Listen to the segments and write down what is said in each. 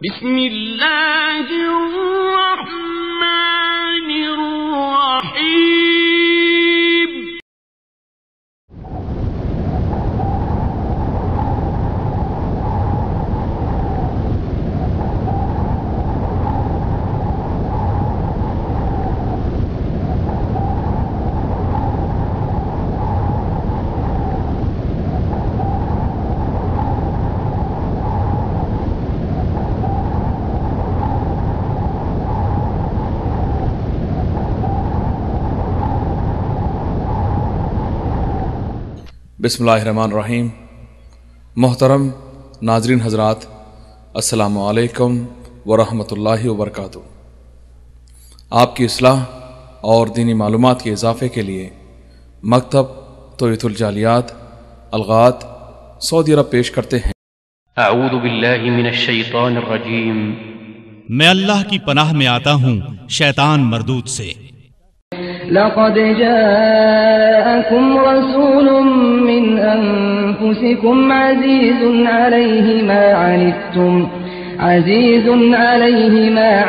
بسم اللہ الرحمن الرحیم۔ بسم اللہ الرحمن الرحیم۔ محترم ناظرین حضرات، السلام علیکم ورحمۃ اللہ وبرکاتہ۔ آپ کی اصلاح اور دینی معلومات کے اضافے کے لیے مکتب توحید الجالیات الغات سعودی عرب پیش کرتے ہیں۔ اعوذ باللہ من الشیطان الرجیم۔ میں اللہ کی پناہ میں آتا ہوں شیطان مردود سے۔ لقد جاءكم رسول من أنفسكم عزيز عليه ما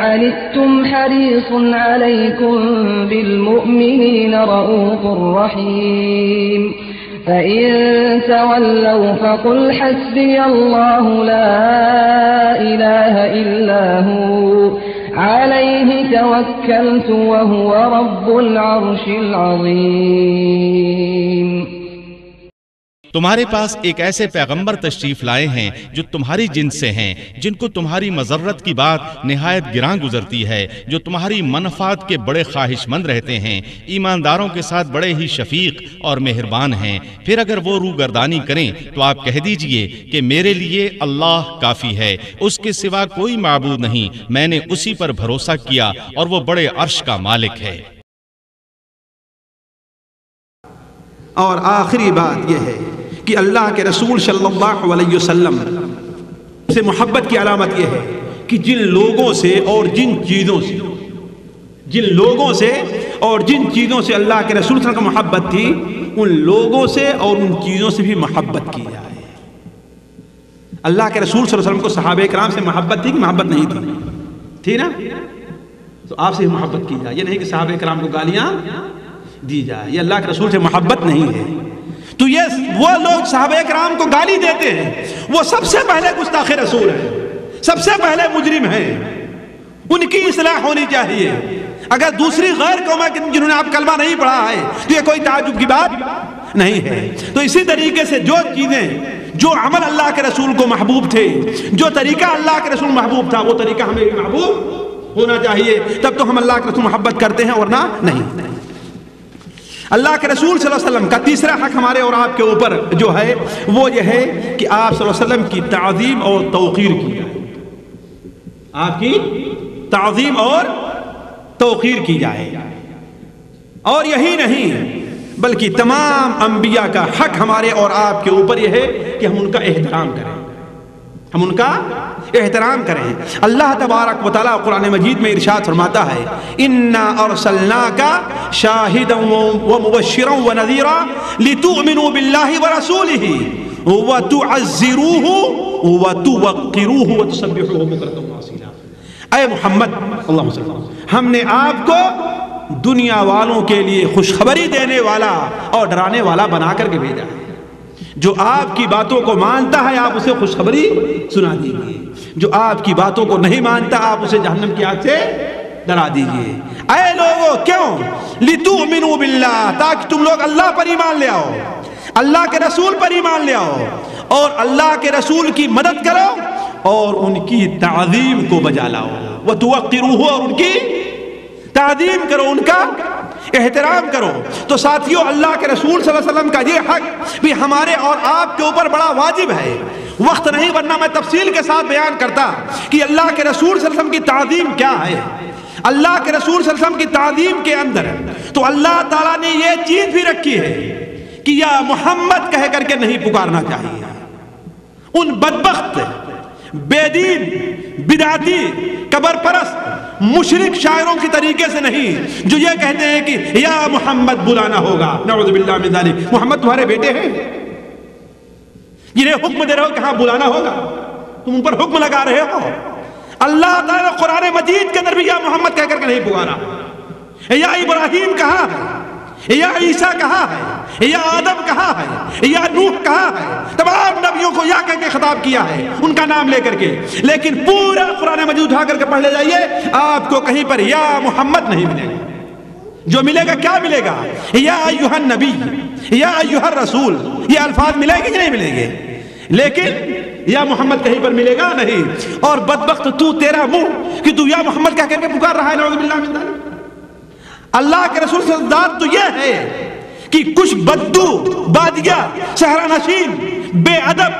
عنتم حريص عليكم بالمؤمنين رؤوف رحيم فإن تولوا فقل حسبي الله لا إله إلا هو عليه توكلت وهو رب العرش العظيم۔ تمہارے پاس ایک ایسے پیغمبر تشریف لائے ہیں جو تمہاری جنس سے ہیں، جن کو تمہاری مضرت کی بات نہایت گراں گزرتی ہے، جو تمہاری منفعت کے بڑے خواہش مند رہتے ہیں، ایمانداروں کے ساتھ بڑے ہی شفیق اور مہربان ہیں۔ پھر اگر وہ روگردانی کریں تو آپ کہہ دیجئے کہ میرے لیے اللہ کافی ہے، اس کے سوا کوئی معبود نہیں، میں نے اسی پر بھروسہ کیا اور وہ بڑے عرش کا مالک ہے۔ اور آخری بات یہ ہے کہ اللہ کے رسول صلی اللہ علیہ وسلم سے محبت کی علامت یہ ہے کہ جن لوگوں سے اور جن چیزوں سے اللہ کے رسول صلی اللہ علیہ وسلم کا محبت تھی، ان لوگوں سے اور ان چیزوں سے بھی محبت کی جائے۔ اللہ کے رسول صلی اللہ علیہ وسلم کو صحابہ کرام سے محبت تھی کہ محبت نہیں تھی نا؟ تو آپ سے محبت کی جائے، یہ نہیں کہ صحابہ کرام کو گالیاں دی جائے، یہ اللہ کے رسول سے محبت نہیں ہے۔ تو یہ وہ لوگ صحابہ کرام کو گالی دیتے ہیں، وہ سب سے پہلے گستاخ رسول ہیں، سب سے پہلے مجرم ہیں، ان کی اصلاح ہونی چاہیے۔ اگر دوسری غیر قومیں جنہوں نے آپ کلمہ نہیں پڑھا ہے تو یہ کوئی تعجب کی بات نہیں ہے۔ تو اسی طریقے سے جو چیزیں، جو عمل اللہ کے رسول کو محبوب تھے، جو طریقہ اللہ کے رسول محبوب تھا، وہ طریقہ ہمیں بھی محبوب ہونا چاہیے، تب تو ہم اللہ کے رسول محبت کرتے ہیں، ورنہ نہیں۔ اللہ کے رسول صلی اللہ علیہ وسلم کا تیسرا حق ہمارے اور آپ کے اوپر جو ہے وہ یہ ہے کہ آپ صلی اللہ علیہ وسلم کی تعظیم اور توقیر کی جائے، آپ کی تعظیم اور توقیر کی جائے۔ اور یہی نہیں بلکہ تمام انبیاء کا حق ہمارے اور آپ کے اوپر یہ ہے کہ ہم ان کا احترام کریں، ہم ان کا احترام کریں۔ اللہ تبارک و تعالیٰ قرآن مجید میں ارشاد فرماتا ہے اِنَّا أَرْسَلْنَاكَ شَاهِدًا وَمُبَشِّرًا وَنَذِيرًا لِتُؤْمِنُوا بِاللَّهِ وَرَسُولِهِ وَتُعَزِّرُوهُ وَتُوَقِّرُوهُ وَتُسَبِّحُوهُ بُكْرَةً وَأَصِيلًا۔ اے محمد اللہم صلی اللہ علیہ وسلم، ہم نے آپ کو دنیا والوں کے لیے خوشخبری دینے والا اور ڈرانے والا بنا کر کے بھیجا ہے۔ جو آپ کی باتوں کو مانتا ہے آپ اسے خوشخبری سنا دیجئے، جو آپ کی باتوں کو نہیں مانتا آپ اسے جہنم کی آگ سے ڈرا دیجئے۔ اے لوگوں، کیوں؟ لِتُؤْمِنُوا بِاللَّهِ، تاکہ تم لوگ اللہ پر ایمان لے آؤ، اللہ کے رسول پر ایمان لے آؤ، اور اللہ کے رسول کی مدد کرو اور ان کی تعظیم کو بجا لاؤ، وَتُوَقِّرُوهُ، اور ان کی تعظیم کرو، ان کا احترام کرو۔ تو ساتھیوں، اللہ کے رسول صلی اللہ علیہ وسلم کا یہ حق بھی ہمارے اور آپ کے اوپر بڑا واجب ہے۔ وقت نہیں ورنہ میں تفصیل کے ساتھ بیان کرتا کہ اللہ کے رسول صلی اللہ علیہ وسلم کی تعظیم کیا ہے۔ اللہ کے رسول صلی اللہ علیہ وسلم کی تعظیم کے اندر تو اللہ تعالیٰ نے یہ چیز بھی رکھی ہے کہ یا محمد کہہ کر کے نہیں پکارنا چاہیے۔ ان بدبخت، بے دین، بدعتی، قبر پرست، مشرک شاعروں کی طریقے سے نہیں جو یہ کہتے ہیں کہ یا محمد بلانا ہوگا، نعوذ باللہ من ذالک۔ محمد تمہارے بیٹے ہیں جنہیں حکم دے رہے ہو کہ ہاں بلانا ہوگا، تم ان پر حکم لگا رہے ہو۔ اللہ تعالیٰ نے قرآن مجید کے اندر بھی یا محمد کہہ کر کے نہیں پکارا. یا ابراہیم کہا ہے, یا عیسیٰ کہا ہے, یا آدم کہا ہے, یا نوح کہا ہے, تمام نبیوں کو یا کہہ کے خطاب کیا ہے ان کا نام لے کر کے. لیکن پورا قرآن مجید اٹھا کر کے پڑھ لے جائیے, آپ کو کہیں پر یا محمد نہیں ملے گا. جو ملے گا کیا ملے گا؟ یا ایھا النبی, یا ایھا الرسول, یہ الفاظ ملیں گے کہ نہیں ملیں گے؟ لیکن یا محمد کہیں پر ملے گا نہیں. اور بدبخت تو, تیرا منہ کہ تو یا محمد کہہ کر کے پکار رہا ہے. نعوذ باللہ من ذلک. اللہ کے رسول صلی اللہ علیہ وسلم تو یہ ہے کہ کچھ بدو, بادیہ, صحرا نشین, بے ادب,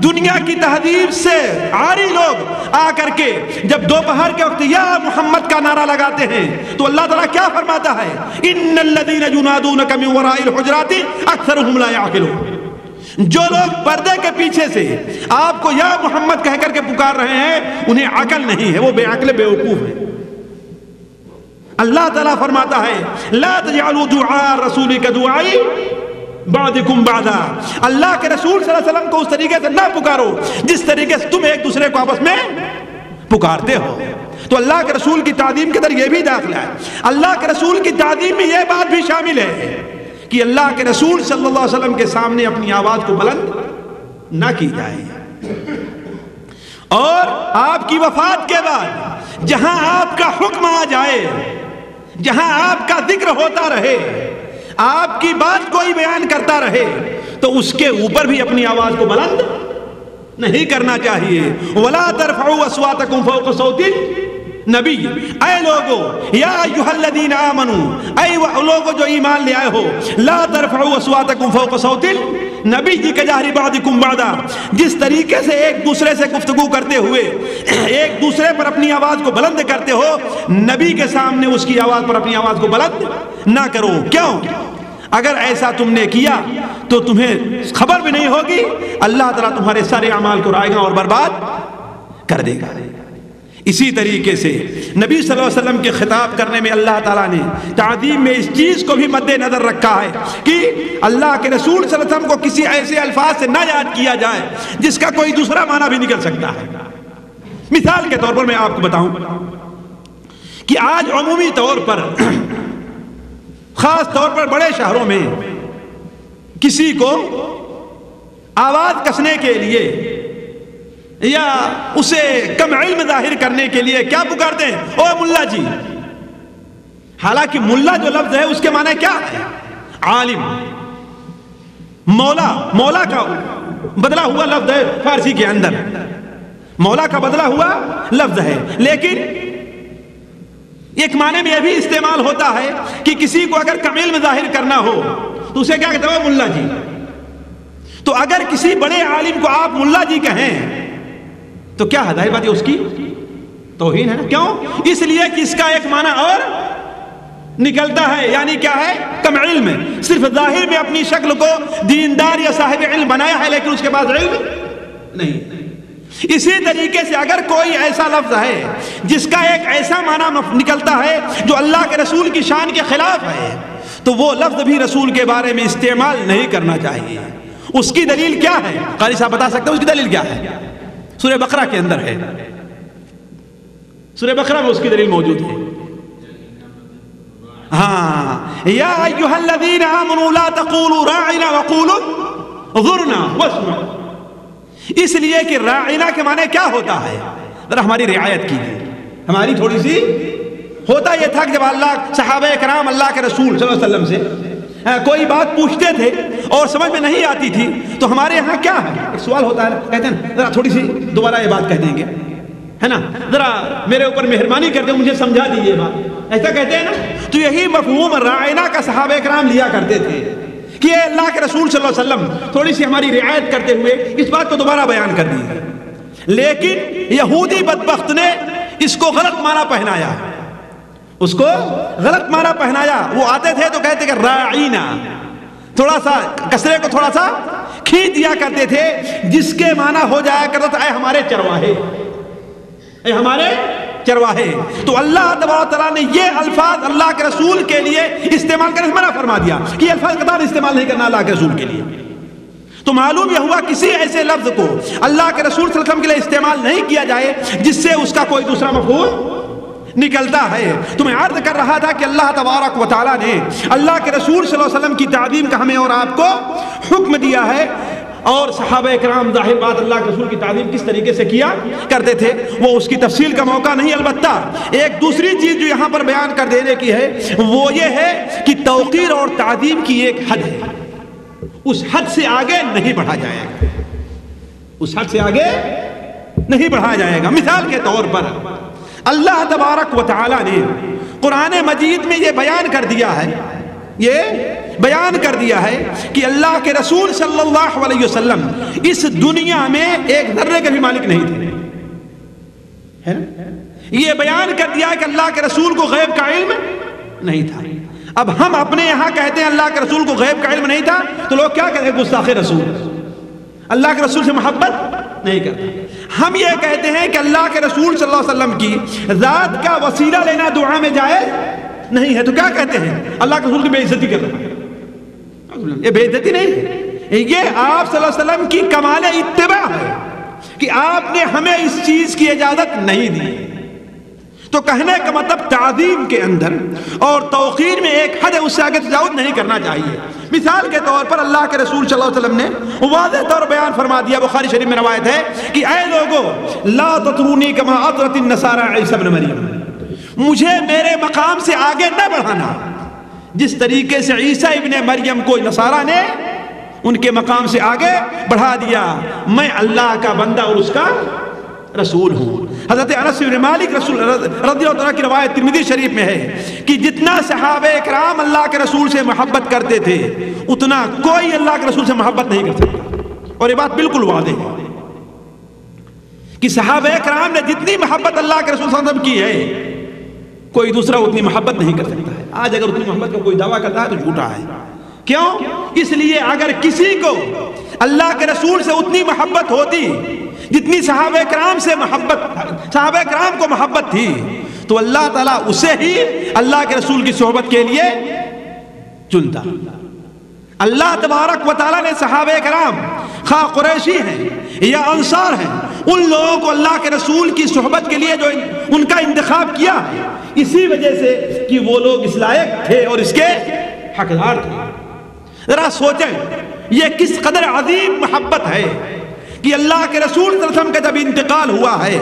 دنیا کی تہذیب سے عاری لوگ آ کر کے جب دوپہر کے وقت یا محمد کا نعرہ لگاتے ہیں تو اللہ تعالیٰ کیا فرماتا ہے؟ ان الذین ینادونک من وراء الحجرات اکثرهم لا یعقلون. جو لوگ پردے کے پیچھے سے آپ کو یا محمد کہہ کر کے پکار رہے ہیں انہیں عقل نہیں ہے, وہ بے عقل بے وقوف ہے. اللہ تعالیٰ فرماتا ہے لا تجعلوا دعاء الرسول كدعاء بعضکم بعضا. اللہ کے رسول صلی اللہ علیہ وسلم کو اس طریقے سے نہ پکارو جس طریقے سے تم ایک دوسرے کو آپس میں پکارتے ہو. تو اللہ کے رسول کی تعظیم کے اندر یہ بھی داخلہ ہے. اللہ کے رسول کی تعظیم میں یہ بات بھی شامل ہے کہ اللہ کے رسول صلی اللہ علیہ وسلم کے سامنے اپنی آواز کو بلند نہ کی جائے. اور آپ کی وفات کے بعد جہاں آپ کا حکم آ جائے, جہاں آپ کا ذکر ہوتا رہے, آپ کی بات کوئی بیان کرتا رہے, تو اس کے اوپر بھی اپنی آواز کو بلند نہیں کرنا چاہیے. وَلَا تَرْفَعُوا أَصْوَاتَكُمْ فَوْقَ صَوْتِ نبی. اے لوگو, یا ایھا الذین آمنوا, اے وہ لوگو جو ایمان لے آئے ہو, لا ترفعوا اصواتکم فوق صوت النبی کجہر بعضکم بعضا. جس طریقے سے ایک دوسرے سے گفتگو کرتے ہوئے ایک دوسرے پر اپنی آواز کو بلند کرتے ہو, نبی کے سامنے اس کی آواز پر اپنی آواز کو بلند نہ کرو. کیوں؟ اگر ایسا تم نے کیا تو تمہیں خبر بھی نہیں ہوگی, اللہ تعالیٰ تمہارے سارے اعمال کو رائے گا اور برباد کر دے گا. اسی طریقے سے نبی صلی اللہ علیہ وسلم کے خطاب کرنے میں اللہ تعالیٰ نے تعظیم میں اس چیز کو بھی مد نظر رکھا ہے کہ اللہ کے رسول صلی اللہ علیہ وسلم کو کسی ایسے الفاظ سے نہ یاد کیا جائے جس کا کوئی دوسرا معنی بھی نکل سکتا ہے. مثال کے طور پر میں آپ کو بتاؤں کہ آج عمومی طور پر, خاص طور پر بڑے شہروں میں, کسی کو آواز کسنے کے لیے یا اسے کم علم ظاہر کرنے کے لیے کیا پکارتے ہیں؟ او ملا جی. حالانکہ ملا جو لفظ ہے اس کے معنی کیا ہے؟ عالم, مولا. مولا کا بدلا ہوا لفظ ہے فارسی کے اندر, مولا کا بدلا ہوا لفظ ہے. لیکن ایک معنی میں یہ بھی استعمال ہوتا ہے کہ کسی کو اگر کم علم ظاہر کرنا ہو تو اسے کیا کہتے ہیں؟ ملا جی. تو اگر کسی بڑے عالم کو آپ ملا جی کہیں تو کیا ظاہر بات ہے اس کی توہین ہے نا. کیوں؟ اس لیے کہ اس کا ایک معنی اور نکلتا ہے, یعنی کیا ہے؟ کم علم. صرف ظاہر میں اپنی شکل کو دیندار یا صاحب علم بنایا ہے لیکن اس کے پاس علم نہیں. اسی طریقے سے اگر کوئی ایسا لفظ ہے جس کا ایک ایسا معنی نکلتا ہے جو اللہ کے رسول کی شان کے خلاف ہے تو وہ لفظ بھی رسول کے بارے میں استعمال نہیں کرنا چاہیے. اس کی دلیل کیا ہے؟ قاری صاحب بتا سکتے ہیں اس کی دلیل کیا ہے؟ سورہ بقرہ کے اندر ہے, سورہ بقرہ میں اس کی دلیل موجود ہے. ہاں, یا ایھا الذین آمنوا لا تقولوا راعنا وقولوا انظرنا واسمعوا. اس لیے کہ راعنا کے معنی کیا ہوتا ہے؟ ذرا ہماری رعایت کیجیے. ہماری تھوڑی سی ہوتا یہ تھا کہ جب اللہ صحابہ کرام اللہ کے رسول صلی اللہ علیہ وسلم سے کوئی بات پوچھتے تھے اور سمجھ میں نہیں آتی تھی تو ہمارے یہاں کیا ہے, ایک سوال ہوتا ہے, کہتے ہیں ذرا تھوڑی سی دوبارہ یہ بات کہہ دیں گے, ہے نا, ذرا میرے اوپر مہربانی کر کے مجھے سمجھا دیجیے بات, ایسا کہتے ہیں نا. تو یہی مفہوم راعنا کا صحابہ کرام لیا کرتے تھے کہ اے اللہ کے رسول صلی اللہ علیہ وسلم تھوڑی سی ہماری رعایت کرتے ہوئے اس بات کو دوبارہ بیان کر دیجیے. لیکن یہودی بدبخت نے اس کو غلط معنی پہنایا, اس کو غلط معنی پہنایا. وہ آتے تھے تو کہتے کہ راعینا, تھوڑا سا کسرے کو تھوڑا سا کھینچ دیا کرتے تھے جس کے معنی ہو جایا کرتا تھا اے ہمارے چرواہے, اے ہمارے چرواہے. تو اللہ تبارک تعالیٰ نے یہ الفاظ اللہ کے رسول کے لیے استعمال کرنے سے منع فرما دیا کہ یہ الفاظ قطعاً استعمال نہیں کرنا اللہ کے رسول کے لیے. تو معلوم یہ ہوا کسی ایسے لفظ کو اللہ کے رسول صلی اللہ علیہ وسلم کے لیے استعمال نہیں کیا جائے جس سے اس کا کوئی دوسرا مفہوم نکلتا ہے. تو میں عرض کر رہا تھا کہ اللہ تبارک و تعالیٰ نے اللہ کے رسول صلی اللہ علیہ وسلم کی تعظیم کا ہمیں اور آپ کو حکم دیا ہے. اور صحابہ کرام ظاہر بات اللہ کے رسول کی تعظیم کس طریقے سے کیا کرتے تھے وہ اس کی تفصیل کا موقع نہیں. البتہ ایک دوسری چیز جو یہاں پر بیان کر دینے کی ہے وہ یہ ہے کہ توقیر اور تعظیم کی ایک حد ہے, اس حد سے آگے نہیں بڑھا جائے گا, اس حد سے آگے نہیں بڑھا جائے گا. مثال کے طور پر اللہ تبارک و تعالی نے قرآن مجید میں یہ بیان کر دیا ہے, یہ بیان کر دیا ہے کہ اللہ کے رسول صلی اللہ علیہ وسلم اس دنیا میں ایک ذرے کے بھی مالک نہیں تھے, ہے نا؟ یہ بیان کر دیا ہے کہ اللہ کے رسول کو غیب کا علم نہیں تھا. اب ہم اپنے یہاں کہتے ہیں اللہ کے رسول کو غیب کا علم نہیں تھا تو لوگ کیا کہتے ہیں گستاخ رسول, اللہ کے رسول سے محبت نہیں کرتے. ہم یہ کہتے ہیں کہ اللہ کے رسول صلی اللہ علیہ وسلم کی ذات کا وسیلہ لینا دعا میں جائز نہیں ہے, تو کیا کہتے ہیں اللہ کے رسول کی بے عزتی کر رہے ہیں. یہ بے عزتی نہیں ہے, یہ آپ صلی اللہ علیہ وسلم کی کمال اتباع ہے کہ آپ نے ہمیں اس چیز کی اجازت نہیں دی. تو کہنے کا مطلب تعظیم کے اندر اور توقیر میں ایک حد ہے, اس سے آگے تجاوز نہیں کرنا چاہیے. مثال کے طور پر اللہ کے رسول صلی اللہ علیہ وسلم نے واضح طور بیان فرما دیا, بخاری شریف میں روایت ہے کہ اے لوگو لا تطرونی کما اطرت النصارى عیسی ابن مریم, مجھے میرے مقام سے آگے نہ بڑھانا جس طریقے سے عیسیٰ ابن مریم کو نصارہ نے ان کے مقام سے آگے بڑھا دیا. میں اللہ کا بندہ اور اس کا رسول ہوں. حضرت انس بن مالک رسول رضی اللہ عنہ کی روایت ترمذی شریف میں ہے کہ جتنا صحابہ کرام اللہ کے رسول سے محبت کرتے تھے اتنا کوئی اللہ کے رسول سے محبت نہیں کر سکتا. اور یہ بات بالکل واضح ہے کہ صحابہ کرام نے جتنی محبت اللہ کے رسول صلی اللہ علیہ وسلم کی ہے کوئی دوسرا اتنی محبت نہیں کر سکتا ہے. آج اگر اتنی محبت کا کوئی دعویٰ کرتا ہے تو جھوٹا ہے. کیوں؟ اس لیے اگر کسی کو اللہ کے رسول سے اتنی محبت ہوتی جتنی صحابہ کرام سے محبت, صحابہ کرام کو محبت تھی, تو اللہ تعالیٰ اسے ہی اللہ کے رسول کی صحبت کے لیے چنتا. اللہ تبارک و تعالیٰ نے صحابہ کرام خواہ قریشی ہیں یا انصار ہیں ان لوگوں کو اللہ کے رسول کی صحبت کے لیے جو ان کا انتخاب کیا اسی وجہ سے کہ وہ لوگ اس لائق تھے اور اس کے حقدار تھے. ذرا سوچیں یہ کس قدر عظیم محبت ہے کہ اللہ کے رسول صلی اللہ علیہ وسلم کا جب انتقال ہوا ہے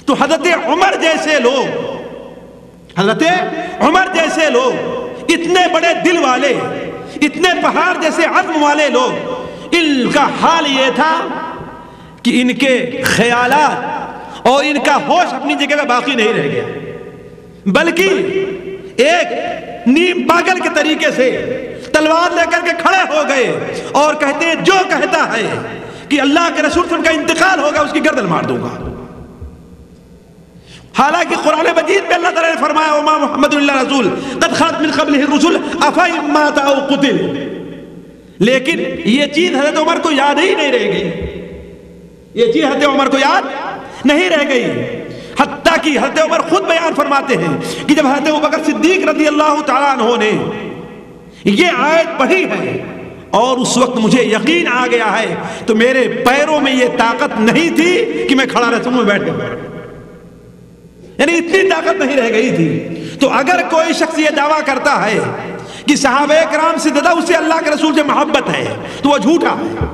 تو حضرت عمر جیسے لوگ اتنے بڑے دل والے, اتنے پہاڑ جیسے عزم والے لوگ, ان کا حال یہ تھا کہ ان کے خیالات اور ان کا ہوش اپنی جگہ پہ باقی نہیں رہ گیا, بلکہ ایک نیم پاگل کے طریقے سے تلوار لے کر کے کھڑے ہو گئے اور کہتے ہیں جو کہتا ہے کہ اللہ کے رسول صلی اللہ علیہ وسلم کا انتقال ہوگا اس کی گردن مار دوں گا. حالانکہ قرآن مجید میں اللہ تعالیٰ نے فرمایا وما محمد اللہ رسول قد خلت من قبلہ الرسل افإن مات او قتل, لیکن یہ چیز حضرت عمر کو یاد ہی نہیں رہ گئی, یہ چیز حضرت عمر کو یاد نہیں رہ گئی. حتیٰ کہ حضرت عمر خود بیان فرماتے ہیں کہ جب حضرت ابوبکر صدیق رضی اللہ تعالیٰ عنہ نے یہ آیت پڑھی ہے اور اس وقت مجھے یقین آ گیا ہے تو میرے پیروں میں یہ طاقت نہیں تھی کہ میں کھڑا رہ سکوں, میں بیٹھ گیا, یعنی اتنی طاقت نہیں رہ گئی تھی. تو اگر کوئی شخص یہ دعویٰ کرتا ہے کہ صحابہ کرام سے زیادہ اسے اللہ کے رسول سے محبت ہے تو وہ جھوٹا ہے.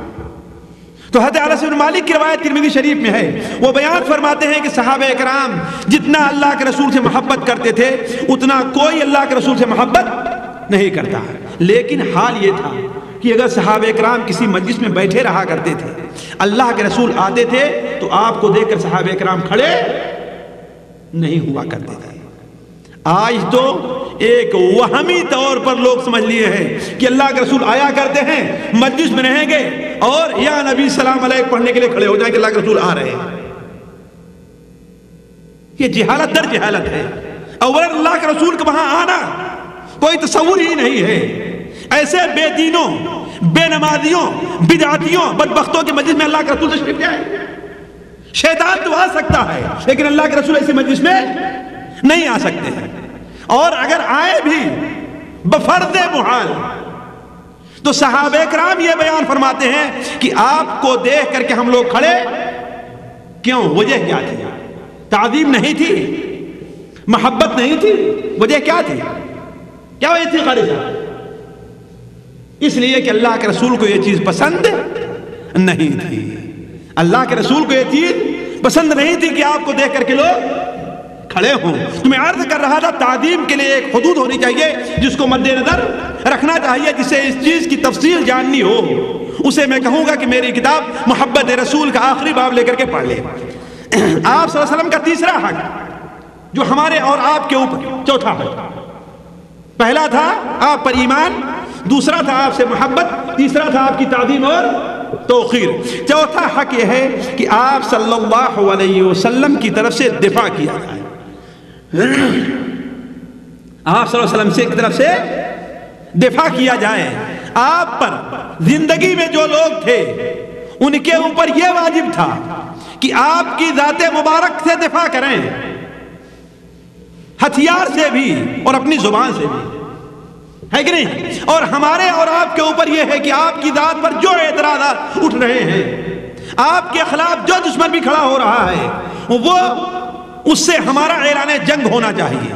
تو حضرت انس بن مالک کی روایت ترمذی شریف میں ہے, وہ بیان فرماتے ہیں کہ صحابہ کرام جتنا اللہ کے رسول سے محبت کرتے تھے اتنا کوئی اللہ کے رسول سے محبت نہیں کرتا. لیکن حال یہ تھا کہ اگر صحابہ کرام کسی مجلس میں بیٹھے رہا کرتے تھے, اللہ کے رسول آتے تھے تو آپ کو دیکھ کر صحابہ کرام کھڑے نہیں ہوا کرتے تھے. آج تو ایک وہمی طور پر لوگ سمجھ لیے ہیں کہ اللہ کے رسول آیا کرتے ہیں, مجلس میں رہیں گے اور یا نبی سلام علیک پڑھنے کے لیے کھڑے ہو جائیں کہ اللہ کے رسول آ رہے ہیں. یہ جہالت در جہالت ہے. اولا اللہ کے رسول کے وہاں آنا کوئی تصور ہی نہیں ہے. ایسے بے دینوں, بے نمازیوں, بدعتیوں, بدبختوں کے مجلس میں اللہ کے رسول تشریف لے آئے. شیطان تو آ سکتا ہے لیکن اللہ کے رسول ایسی مجلس میں نہیں آ سکتے ہیں, اور اگر آئے بھی بفرض محال تو صحابہ کرام یہ بیان فرماتے ہیں کہ آپ کو دیکھ کر کے ہم لوگ کھڑے کیوں؟ وجہ کیا تھی؟ تعظیم نہیں تھی، محبت نہیں تھی، وجہ کیا تھی؟ کیا وجہ تھی خالصہ؟ اس لیے کہ اللہ کے رسول کو یہ چیز پسند نہیں تھی. اللہ کے رسول کو یہ چیز پسند نہیں تھی کہ آپ کو دیکھ کر کے لوگ کھڑے ہوں. تو میں عرض کر رہا تھا تعظیم کے لیے ایک حدود ہونی چاہیے جس کو مد نظر رکھنا چاہیے. جسے اس چیز کی تفصیل جاننی ہو اسے میں کہوں گا کہ میری کتاب محبت رسول کا آخری باب لے کر کے پڑھ لے. آپ صلی اللہ علیہ وسلم کا تیسرا حق جو ہمارے اور آپ کے اوپر، چوتھا حق، پہلا تھا آپ پر ایمان، دوسرا تھا آپ سے محبت، تیسرا تھا آپ کی تعظیم اور توقیر. چوتھا حق یہ ہے کہ آپ صلی اللہ علیہ وسلم کی طرف سے دفاع کیا جائے. آپ صلی اللہ علیہ وسلم سے کی طرف سے دفاع کیا جائے. آپ پر زندگی میں جو لوگ تھے ان کے اوپر یہ واجب تھا کہ آپ کی ذات مبارک سے دفاع کریں، ہتھیار سے بھی اور اپنی زبان سے بھی، ہے کہ نہیں؟ اور ہمارے اور آپ کے اوپر یہ ہے کہ آپ کی ذات پر جو اعتراضات اٹھ رہے ہیں، آپ کے خلاف جو دشمن بھی کھڑا ہو رہا ہے، وہ اس سے ہمارا اعلان جنگ ہونا چاہیے.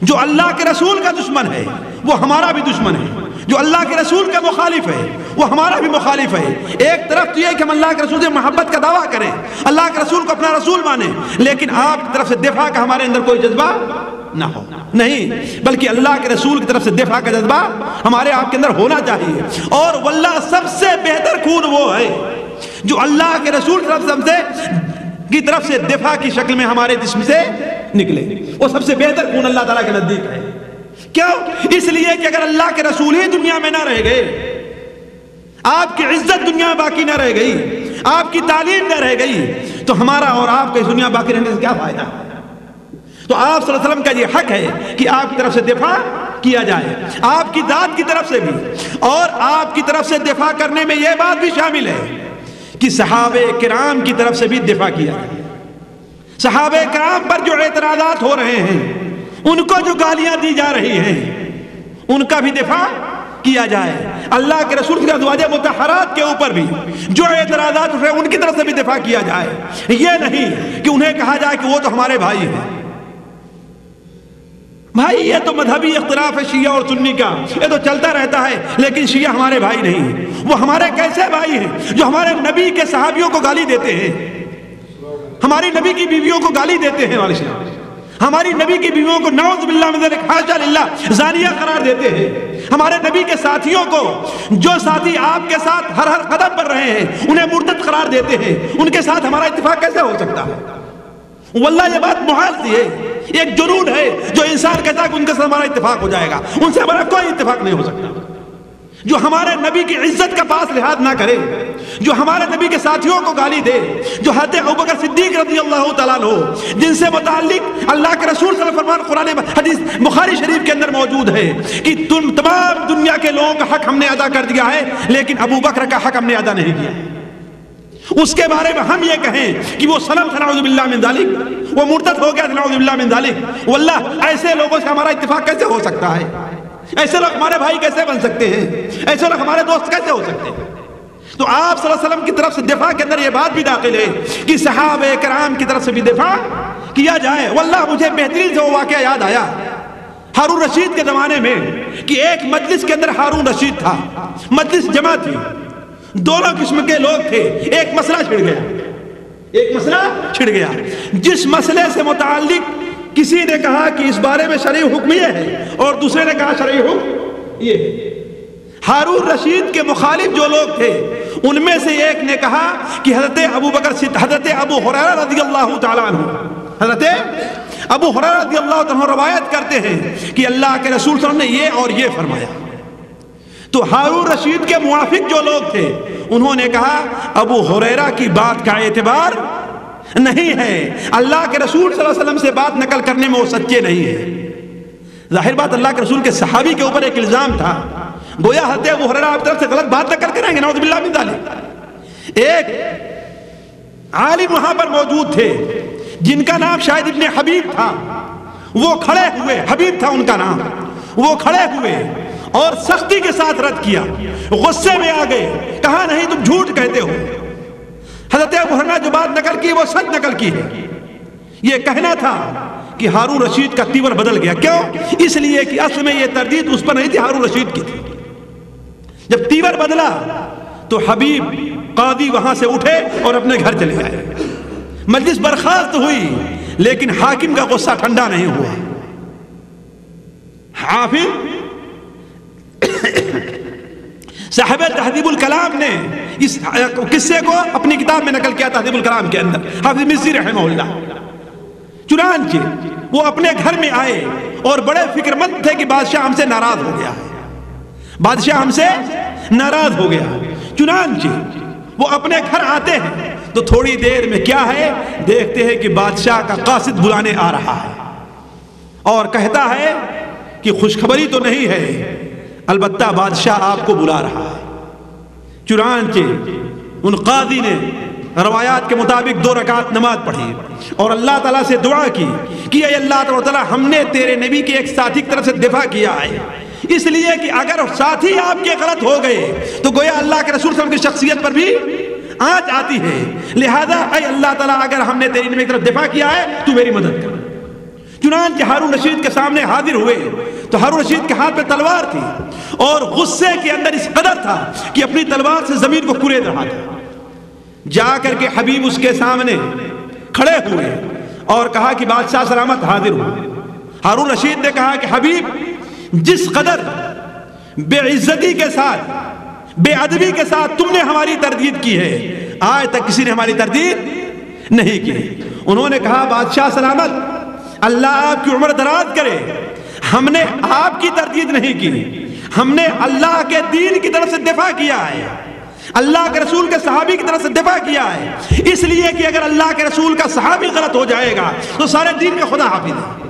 جو اللہ کے رسول کا دشمن ہے وہ ہمارا بھی دشمن ہے، جو اللہ کے رسول کا مخالف ہے وہ ہمارا بھی مخالف ہے. ایک طرف تو یہ کہ ہم اللہ کے رسول سے محبت کا دعویٰ کریں، اللہ کے رسول کو اپنا رسول مانیں، لیکن آپ کی طرف سے دفاع کا ہمارے اندر کوئی جذبہ نہ ہو. نہیں، بلکہ اللہ کے رسول کی طرف سے دفاع کا جذبہ ہمارے آپ کے اندر ہونا چاہیے. اور واللہ سب سے بہتر خون وہ ہے جو اللہ کے رسول کی طرف سے دفاع کی شکل میں ہمارے جسم سے نکلے. وہ سب سے بہتر خون اللہ تعالیٰ کے نزدیک ہے. کیوں؟ اس لیے کہ اگر اللہ کے رسول ہی دنیا میں نہ رہ گئے، آپ کی عزت دنیا میں باقی نہ رہ گئی، آپ کی تعلیم نہ رہ گئی، تو ہمارا اور آپ کی دنیا باقی رہنے سے کیا فائدہ؟ تو آپ صلی اللہ علیہ وسلم کا یہ حق ہے کہ آپ کی طرف سے دفاع کیا جائے، آپ کی ذات کی طرف سے بھی. اور آپ کی طرف سے دفاع کرنے میں یہ بات بھی شامل ہے کہ صحابہ کرام کی طرف سے بھی دفاع کیا جائے. صحابہ کرام پر جو اعتراضات ہو رہے ہیں، ان کو جو گالیاں دی جا رہی ہیں، ان کا بھی دفاع کیا جائے. اللہ کے رسول کی ازواج مطہرات کے اوپر بھی جو اعتراضات اٹھ رہے ہیں ان کی طرف سے بھی دفاع کیا جائے. یہ نہیں کہ انہیں کہا جائے کہ وہ تو ہمارے بھائی ہیں. بھائی یہ تو مذہبی اختلاف ہے شیعہ اور سنی کا، یہ تو چلتا رہتا ہے، لیکن شیعہ ہمارے بھائی نہیں. وہ ہمارے کیسے بھائی ہیں جو ہمارے نبی کے صحابیوں کو گالی دیتے ہیں، ہماری نبی کی بیویوں کو گالی دیتے ہیں، ہماری نبی کی بیویوں کو نعوذ باللہ من ذلک حاشا للہ زانیہ قرار دیتے ہیں. ہمارے نبی کے ساتھیوں کو، جو ساتھی آپ کے ساتھ ہر قدم پر رہے ہیں، انہیں مرتد قرار دیتے ہیں. ان کے ساتھ ہمارا اتفاق کیسے ہو سکتا ہے؟ واللہ یہ بات محال سی ہے، ایک جنون ہے جو انسان کہتا ہے کہ ان کے ساتھ ہمارا اتفاق ہو جائے گا. ان سے ہمارا کوئی اتفاق نہیں ہو سکتا. جو ہمارے نبی کی عزت کا پاس لحاظ نہ کرے، جو ہمارے نبی کے ساتھیوں کو گالی دے، جو حضرت ابوبکر صدیق رضی اللہ تعالیٰ عنہ جن سے متعلق اللہ کے رسول صلی اللہ علیہ وسلم فرمان قرآن حدیث بخاری شریف کے اندر موجود ہے کہ تم تمام دنیا کے لوگوں کا حق ہم نے ادا کر دیا ہے، لیکن ابوبکر کا حق ہم نے ادا نہیں کیا. اس کے بارے میں ہم یہ کہیں کہ وہ سلم تھا نعوذ باللہ من ذالک، وہ مرتد ہو گیا نعوذ باللہ من ذالک. واللہ ایسے لوگوں سے ہمارا اتفاق کیسے ہو سکتا ہے؟ ایسے لوگ ہمارے بھائی کیسے بن سکتے ہیں؟ ایسے لوگ ہمارے دوست کیسے ہو سکتے ہیں؟ تو آپ صلی اللہ علیہ وسلم کی طرف سے دفاع کے اندر یہ بات بھی داخل ہے کہ صحابہ کرام کی طرف سے بھی دفاع کیا جائے. واللہ مجھے بہترین سے وہ واقعہ یاد آیا ہارون رشید کے زمانے میں کہ ایک مجلس کے اندر ہارون رشید تھا، مجلس جمع تھی، دونوں قسم کے لوگ تھے. ایک مسئلہ چھڑ گیا، جس مسئلے سے متعلق کسی نے کہا کہ اس بارے میں شرعی حکم یہ ہے اور دوسرے نے کہا شرعی حکم یہ ہے. ہارون رشید کے مخالف جو لوگ تھے ان میں سے ایک نے کہا کہ حضرت ابو ہریرہ رضی اللہ تعالیٰ عنہ، حضرت ابو ہریرہ رضی اللہ تعالیٰ عنہ روایت کرتے ہیں کہ اللہ کے رسول صلی اللہ علیہ وسلم نے یہ اور یہ فرمایا. تو ہارون رشید کے موافق جو لوگ تھے انہوں نے کہا ابو ہریرہ کی بات کا اعتبار نہیں ہے، اللہ کے رسول صلی اللہ علیہ وسلم سے بات نقل کرنے میں وہ سچے نہیں ہیں. ظاہر بات اللہ کے رسول کے صحابی کے اوپر ایک الزام تھا، گویا حضرت ابو ہریرہ آپ طرف سے غلط بات نقل کریں گے نعوذ باللہ من ذالک. ایک عالم وہاں پر موجود تھے جن کا نام شاید ابن حبیب تھا، وہ کھڑے ہوئے، حبیب تھا ان کا نام، وہ کھڑے ہوئے اور سختی کے ساتھ رد کیا. غصے میں آ گئے, کہا نہیں تم جھوٹ کہتے ہو. حضرت ابو ہریرہ جو بات نقل کی وہ سچ نقل کی ہے. یہ کہنا تھا کہ ہارون رشید کا تیور بدل گیا. کیوں؟ اس لیے کہ اصل میں یہ تردید اس پر نہیں تھی, ہارون رشید کی تھی. جب تیور بدلا تو حبیب قاضی وہاں سے اٹھے اور اپنے گھر چلے آئے. مجلس برخاست ہوئی لیکن حاکم کا غصہ ٹھنڈا نہیں ہوا. حافظ صاحب تہذیب الکلام نے اس قصے کو اپنی کتاب میں نقل کیا, تہذیب الکلام کے اندر, حافظ مصری رحمہ اللہ. چنانچہ وہ اپنے گھر میں آئے اور بڑے فکر مند تھے کہ بادشاہ ہم سے ناراض ہو گیا ہے, بادشاہ ہم سے ناراض ہو گیا. چنانچہ وہ اپنے گھر آتے ہیں تو تھوڑی دیر میں کیا ہے, دیکھتے ہیں کہ بادشاہ کا قاصد بلانے آ رہا ہے اور کہتا ہے کہ خوشخبری تو نہیں ہے, البتہ بادشاہ آپ کو بلا رہا ہے. چنانچہ ان قاضی نے روایات کے مطابق 2 رکعت نماز پڑھی اور اللہ تعالیٰ سے دعا کی کہ اے اللہ تعالیٰ ہم نے تیرے نبی کے ایک ساتھی کی طرف سے دفاع کیا ہے, اس لیے کہ اگر ساتھی آپ کے غلط ہو گئے تو گویا اللہ کے رسول صلی اللہ علیہ وسلم کی شخصیت پر بھی آنچ آتی ہے. لہذا اے اللہ تعالیٰ اگر ہم نے تیری نبی کی طرف دفاع کیا ہے تو میری مدد کر. چنانچہ ہارون رشید کے سامنے حاضر ہوئے تو ہارون رشید کے ہاتھ میں تلوار تھی اور غصے کے اندر اس قدر تھا کہ اپنی تلوار سے زمین کو کورید رہا تھا. جا کر کے حبیب اس کے سامنے کھڑے ہوئے اور کہا کہ بادشاہ سلامت حاضر ہو. ہارون رشید نے کہا کہ حبیب, جس قدر بے عزتی کے ساتھ, بے ادبی کے ساتھ تم نے ہماری تردید کی ہے, آج تک کسی نے ہماری تردید نہیں کی. انہوں نے کہا بادشاہ سلامت, اللہ آپ کی عمر دراز کرے, ہم نے آپ کی تردید نہیں کی, ہم نے اللہ کے دین کی طرف سے دفاع کیا ہے, اللہ کے رسول کے صحابی کی طرف سے دفاع کیا ہے, اس لیے کہ اگر اللہ کے رسول کا صحابی غلط ہو جائے گا تو سارے دین میں خدا حافظ ہے.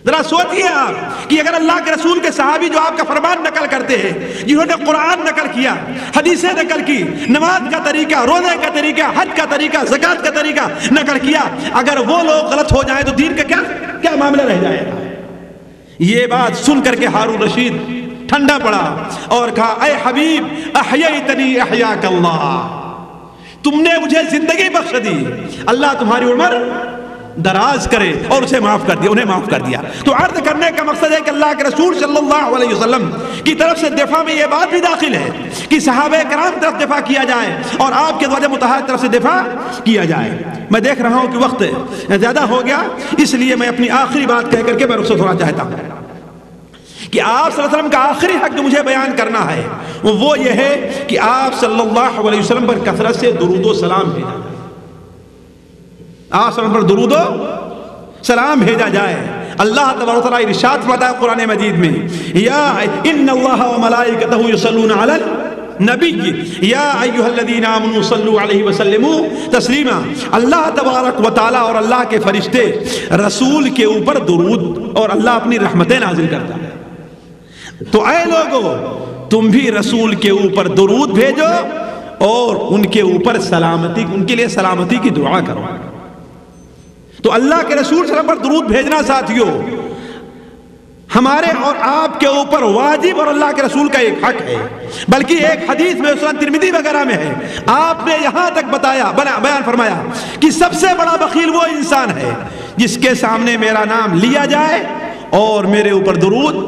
ذرا سوچئے آپ کہ اگر اللہ کے رسول کے صحابی جو آپ کا فرمان نقل کرتے ہیں, جنہوں نے قرآن نقل کیا, حدیثیں نقل کی, نماز کا طریقہ, روزے کا طریقہ, حج کا طریقہ, زکوٰۃ کا طریقہ نقل کیا, اگر وہ لوگ غلط ہو جائیں تو دین کا کیا معاملہ رہ جائے گا. یہ بات سن کر کے ہارون رشید ٹھنڈا پڑا اور کہا اے حبیب احییتنی احیاک اللہ, تم نے مجھے زندگی بخش دی, اللہ تمہاری عمر دراز کرے, اور اسے معاف کر دیا, انہیں معاف کر دیا. تو عرض کرنے کا مقصد ہے کہ اللہ کے رسول صلی اللہ علیہ وسلم کی طرف سے دفاع میں یہ بات بھی داخل ہے کہ صحابہ کرام کی طرف دفاع کیا جائے اور آپ کے ازواج مطہرات کی طرف سے دفاع کیا جائے. میں دیکھ رہا ہوں کہ وقت زیادہ ہو گیا, اس لیے میں اپنی آخری بات کہہ کر کے میں رخصت ہونا چاہتا ہوں کہ آپ صلی اللہ علیہ وسلم کا آخری حق جو مجھے بیان کرنا ہے وہ یہ ہے کہ آپ صلی اللہ علیہ وسلم پر کثرت سے درود و سلام بھیجا جائے. آپ صلی اللہ علیہ وسلم پر درود و سلام بھیجا جائے. اللہ تبارک و تعالیٰ ارشاد فرماتا ہے قرآن مجید میں, یا ان اللہ و ملائکتہ یصلون علی النبی یا ایھا الذین آمنوا صلوا علیہ وسلموا تسلیما. اللہ تبارک و تعالیٰ اور اللہ کے فرشتے رسول کے اوپر درود اور اللہ اپنی رحمتیں نازل کرتا ہے. تو اے لوگو, تم بھی رسول کے اوپر درود بھیجو اور ان کے اوپر سلامتی, ان کے لیے سلامتی کی دعا کرو. تو اللہ کے رسول صلی اللہ علیہ وسلم پر درود بھیجنا ساتھیو ہمارے اور آپ کے اوپر واجب اور اللہ کے رسول کا ایک حق ہے. بلکہ ایک حدیث میں سنن ترمذی وغیرہ میں ہے, آپ نے یہاں تک بتایا, بیان فرمایا کہ سب سے بڑا بخیل وہ انسان ہے جس کے سامنے میرا نام لیا جائے اور میرے اوپر درود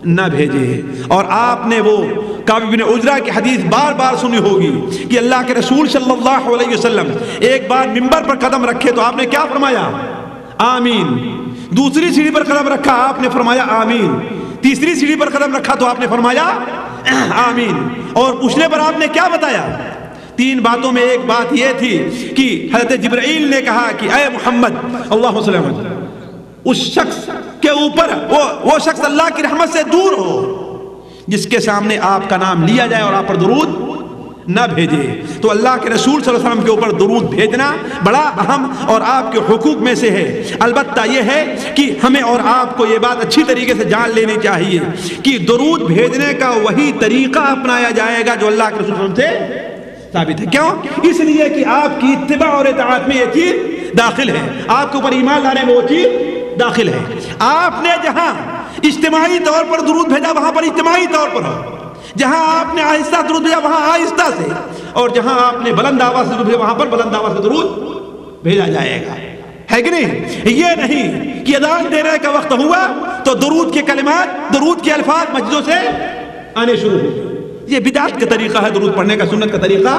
نہ بھیجے. اور آپ نے وہ کعب بن عجرہ کی حدیث بار بار سنی ہوگی کہ اللہ کے رسول صلی اللہ علیہ وسلم ایک بار منبر پر قدم رکھے تو آپ نے کیا فرمایا؟ آمین. دوسری سیڑھی پر قدم رکھا آپ نے فرمایا آمین. تیسری سیڑھی پر قدم رکھا تو آپ نے فرمایا آمین. اور پوچھنے پر آپ نے کیا بتایا؟ 3 باتوں میں ایک بات یہ تھی کہ حضرت جبرائیل نے کہا کہ اے محمد اللہم صلی اللہ علیہ وسلم, اس شخص کے اوپر وہ شخص اللہ کی رحمت سے دور ہو جس کے سامنے آپ کا نام لیا جائے اور آپ پر درود نہ بھیجے. تو اللہ کے رسول صلی اللہ علیہ وسلم کے اوپر درود بھیجنا بڑا اہم اور آپ کے حقوق میں سے ہے. البتہ یہ ہے کہ ہمیں اور آپ کو یہ بات اچھی طریقے سے جان لینی چاہیے کہ درود بھیجنے کا وہی طریقہ اپنایا جائے گا جو اللہ کے رسول صلی اللہ علیہ وسلم سے ثابت ہے. کیوں؟ اس لیے کہ آپ کی اتباع اور اطاعت میں یہ چیز داخل ہے, آپ کے اوپر ایمان لانے میں وہ چیز داخل ہے. آپ نے جہاں اجتماعی طور پر درود بھیجا وہاں پر اجتماعی طور پر ہو، جہاں آپ نے آہستہ درود بھیجا وہاں آہستہ سے، اور جہاں آپ نے بلند آواز سے درود بھیجا وہاں پر بلند آواز سے درود بھیجا جائے گا، ہے کہ نہیں؟ یہ نہیں کہ اذان دینے کا وقت ہوا تو درود کے کلمات، درود کے الفاظ مسجدوں سے آنے شروع ہو، یہ بدعت کا طریقہ ہے، درود پڑھنے کا سنت کا طریقہ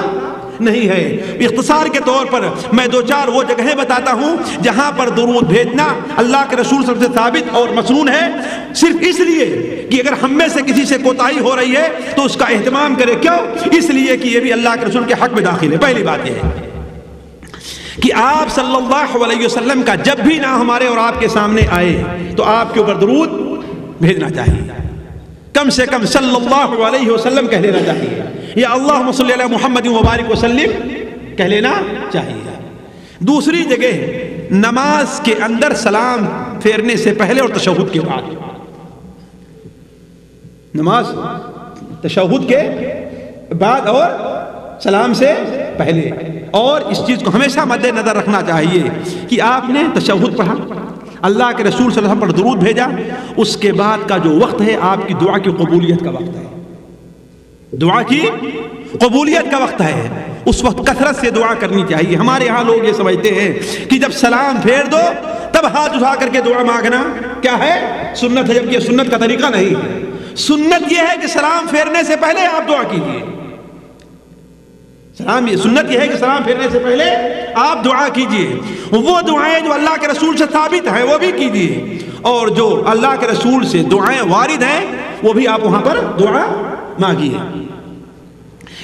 نہیں ہے۔ اختصار کے طور پر میں دو چار وہ جگہیں بتاتا ہوں جہاں پر درود بھیجنا اللہ کے رسول صلی اللہ علیہ وسلم سے ثابت اور مسنون ہے، صرف اس لیے کہ اگر ہم میں سے کسی سے کوتاہی ہو رہی ہے تو اس کا اہتمام کرے۔ کیوں؟ اس لیے کہ یہ بھی اللہ کے رسول کے حق میں داخل ہے۔ پہلی بات یہ ہے کہ آپ صلی اللہ علیہ وسلم کا جب بھی نام ہمارے اور آپ کے سامنے آئے تو آپ کے اوپر درود بھیجنا چاہیے، کم سے کم صلی اللہ علیہ وسلم کہہ لینا چاہیے، یا اللہم صلی علی محمد وبارک وسلم کہہ لینا چاہیے۔ دوسری جگہ نماز کے اندر سلام پھیرنے سے پہلے اور تشہد کے بعد، نماز تشہد کے بعد اور سلام سے پہلے، اور اس چیز کو ہمیشہ مد نظر رکھنا چاہیے کہ آپ نے تشہد پڑھا، اللہ کے رسول صلی اللہ علیہ وسلم پر درود بھیجا، اس کے بعد کا جو وقت ہے آپ کی دعا کی قبولیت کا وقت ہے، دعا کی قبولیت کا وقت ہے، اس وقت کثرت سے دعا کرنی چاہیے۔ ہمارے ہاں لوگ یہ سمجھتے ہیں کہ جب سلام پھیر دو تب ہاتھ اٹھا کر کے دعا مانگنا کیا ہے؟ سنت ہے، جبکہ سنت کا طریقہ نہیں ہے۔ سنت یہ ہے کہ سلام پھیرنے سے پہلے آپ دعا کیجیے، سنت یہ ہے کہ سلام پھیرنے سے پہلے آپ دعا کیجئے، وہ دعائیں جو اللہ کے رسول سے ثابت ہیں وہ بھی کیجئے، اور جو اللہ کے رسول سے دعائیں وارد ہیں وہ بھی آپ وہاں پر دعا مانگیے۔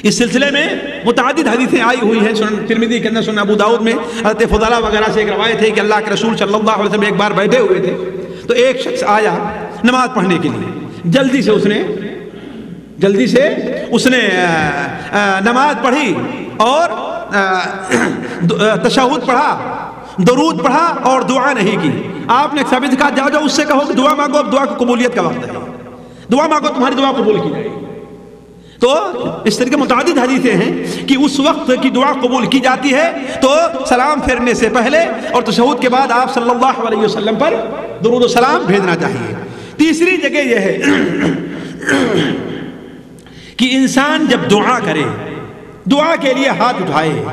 اس سلسلے میں متعدد حدیثیں آئی ہوئی ہیں، سنن ترمذی کے اندر، سنن ابو داؤد میں حضرت فضالہ وغیرہ سے ایک روایت ہے کہ اللہ کے رسول صلی اللہ علیہ وسلم ایک بار بیٹھے ہوئے تھے تو ایک شخص آیا نماز پڑھنے کے لیے، جلدی سے اس نے نماز پڑھی اور تشہد پڑھا، درود پڑھا اور دعا نہیں کی۔ آپ نے ثابت کہا جاؤ جاؤ اس سے کہو کہ دعا مانگو، اب دعا کی قبولیت کا وقت ہے، دعا مانگو تمہاری دعا قبول کی جائے گی۔ تو اس طرح کے متعدد حدیثیں ہیں کہ اس وقت کی دعا قبول کی جاتی ہے تو سلام پھیرنے سے پہلے اور تشہد کے بعد آپ صلی اللہ علیہ وسلم پر درود و سلام بھیجنا چاہیے۔ تیسری جگہ یہ ہے کہ انسان جب دعا کرے، دعا کے لیے ہاتھ اٹھائے،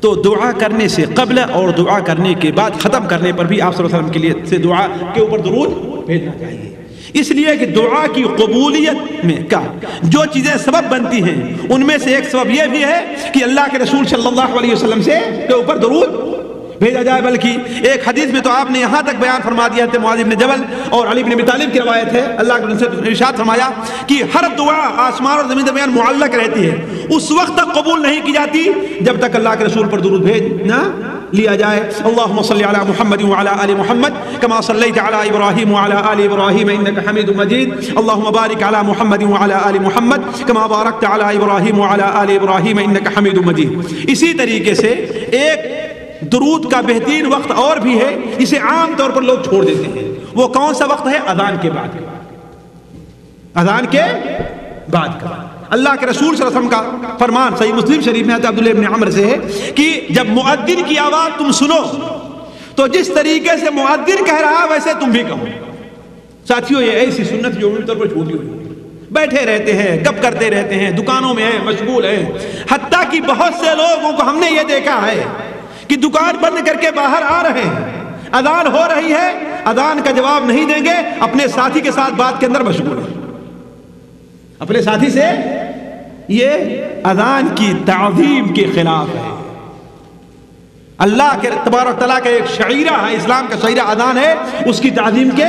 تو دعا کرنے سے قبل اور دعا کرنے کے بعد ختم کرنے پر بھی آپ صلی اللہ علیہ وسلم کے لیے سے دعا کے اوپر درود بھیجنا چاہیے، اس لیے کہ دعا کی قبولیت میں کا جو چیزیں سبب بنتی ہیں ان میں سے ایک سبب یہ بھی ہے کہ اللہ کے رسول صلی اللہ علیہ وسلم سے کے اوپر درود بھیجا جائے۔ بلکہ ایک حدیث میں تو آپ نے یہاں تک بیان فرما دیا ہے، معاذ بن جبل اور علی بن ابی طالب کی روایت ہے، اللہ کے رسول نے ارشاد فرمایا کہ ہر دعا آسمان اور زمین درمیان معلق رہتی ہے، اس وقت تک قبول نہیں کی جاتی جب تک اللہ کے رسول پر درود بھیج نہ لیا جائے۔ اللہم صلی علی محمد وعلی آل محمد کما صلیت علی ابراہیم وعلی آل ابراہیم انک حمید مجید، اللہم بارک علی محمد وعلی آل محمد کما بارکت علی ابراہیم وعلی آل ابراہیم انک حمید مجید۔ اسی طریقے سے ایک درود کا بہترین وقت اور بھی ہے، اسے عام طور پر لوگ چھوڑ دیتے ہیں، وہ کون سا وقت ہے؟ اذان کے بعد، اذان کے بعد کا۔ اللہ کے رسول صلی اللہ علیہ وسلم کا فرمان صحیح مسلم شریف میں عبداللہ بن عمر سے ہے کہ جب مؤذن کی آواز تم سنو تو جس طریقے سے مؤذن کہہ رہا ویسے تم بھی کہو۔ ساتھیوں یہ ایسی سنت جو عمومی طور پر چھوٹی ہوئی ہے، بیٹھے رہتے ہیں، گپ کرتے رہتے ہیں، دکانوں میں ہیں، مشغول ہیں، حتیٰ کہ بہت سے لوگوں کو ہم نے یہ دیکھا ہے کہ دکان بند کر کے باہر آ رہے ہیں، اذان ہو رہی ہے، اذان کا جواب نہیں دیں گے، اپنے ساتھی کے ساتھ بات کے اندر مشغول ہیں، اپنے ساتھی سے۔ یہ اذان کی تعظیم کے خلاف ہے، اللہ کے تبارک تعالیٰ کا ایک شعیرہ ہے، اسلام کا شعیرہ اذان ہے، اس کی تعظیم کے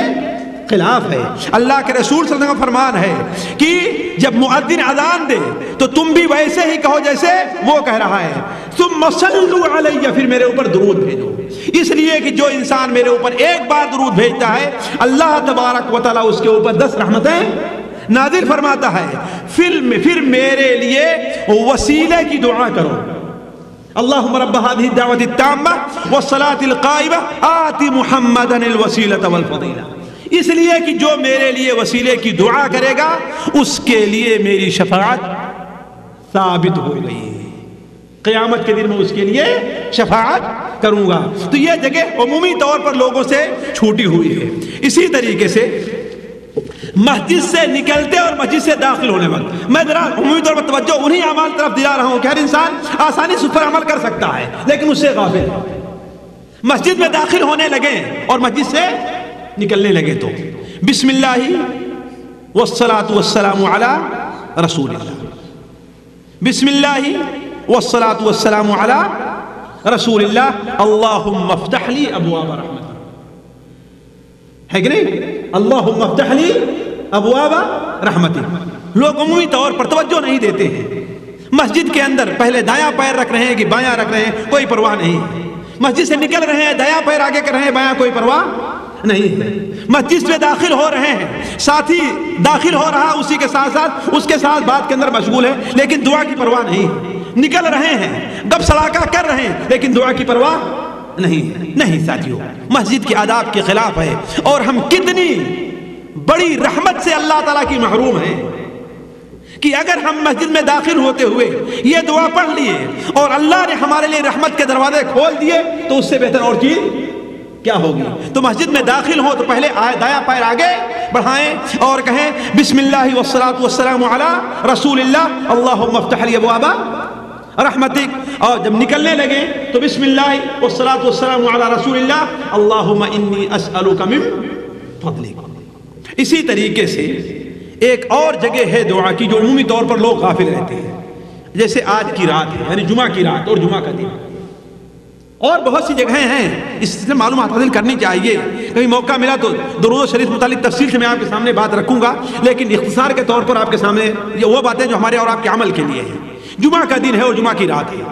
خلاف ہے۔ اللہ کے رسول صلی اللہ علیہ وسلم کا فرمان ہے کہ جب مؤذن اذان دے تو تم بھی ویسے ہی کہو جیسے وہ کہہ رہا ہے، ثم صلوا علی، پھر میرے اوپر درود بھیجو، اس لیے کہ جو انسان میرے اوپر ایک بار درود بھیجتا ہے اللہ تبارک و تعالیٰ اس کے اوپر 10 رحمتیں نازل فرماتا ہے۔ پھر میرے لیے وسیلے کی دعا کرو، اللہم رب هذه الدعوة التامة والصلاة القائمة آت محمدا الوسیلة والفضیلہ، اس لیے کہ جو میرے لیے وسیلے کی دعا کرے گا اس کے لیے میری شفاعت ثابت ہو گئی، قیامت کے دن میں اس کے لیے شفاعت کروں گا۔ تو یہ جگہ عمومی طور پر لوگوں سے چھوٹی ہوئی ہے۔ اسی طریقے سے مسجد سے نکلتے اور مسجد سے داخل ہونے وقت میں ذرا عمومی طور پر توجہ انہی اعمال طرف دلا رہا ہوں کہ ہر انسان آسانی سے اس پر عمل کر سکتا ہے لیکن اس سے غافل ہے۔ مسجد میں داخل ہونے لگے اور مسجد سے نکلنے لگے تو بسم اللہ والصلاة والسلام علی رسول اللہ، بسم اللہ والصلاة والسلام علی رسول اللہ، اللہم افتح لی ابواب رحمت، ہے کہ نہیں؟ اللہم افتح لی ابواب رحمت۔ لوگ عمومی طور پر توجہ نہیں دیتے ہیں، مسجد کے اندر پہلے دایاں پیر رکھ رہے ہیں کہ بایاں رکھ رہے ہیں، کوئی پرواہ نہیں ہے۔ مسجد سے نکل رہے ہیں، دایاں پیر آگے کر رہے ہیں، بایاں کوئی پرواہ نہیں ہے۔ مسجد میں داخل ہو رہے ہیں، ساتھی داخل ہو رہا اسی کے ساتھ ساتھ اس کے ساتھ بات کے اندر مشغول ہے لیکن دعا کی پرواہ نہیں ہے۔ نکل رہے ہیں، گپ سڑاکہ کر رہے ہیں لیکن دعا کی پرواہ نہیں ہے۔ نہیں ساتھیو، مسجد کے آداب کے خلاف ہے، اور ہم کتنی بڑی رحمت سے اللہ تعالیٰ کی محروم ہیں کہ اگر ہم مسجد میں داخل ہوتے ہوئے یہ دعا پڑھ لیے اور اللہ نے ہمارے لیے رحمت کے دروازے کھول دیے تو اس سے بہتر اور چیز کیا ہوگی؟ تو مسجد میں داخل ہو تو پہلے دایاں پیر آگے بڑھائیں اور کہیں بسم اللہ والصلاة والسلام علی رسول اللہ، اللہم افتح لی ابواب رحمتک، اور جب نکلنے لگے تو بسم اللہ والصلاة والسلام علی رسول اللہ، اللہم انی اسألک من فضلک۔ اسی طریقے سے ایک اور جگہ ہے دعا کی جو عمومی طور پر لوگ غافل رہتے ہیں، جیسے آج کی رات ہے یعنی جمعہ کی رات اور جمعہ کا دن، اور بہت سی جگہیں ہیں، اس سے معلومات حاصل کرنی چاہیے۔ کہیں موقع ملا تو درود شریف متعلق تفصیل سے میں آپ کے سامنے بات رکھوں گا، لیکن اختصار کے طور پر آپ کے سامنے یہ وہ باتیں جو ہمارے اور آپ کے عمل کے لیے ہیں۔ جمعہ کا دن ہے اور جمعہ کی رات ہے،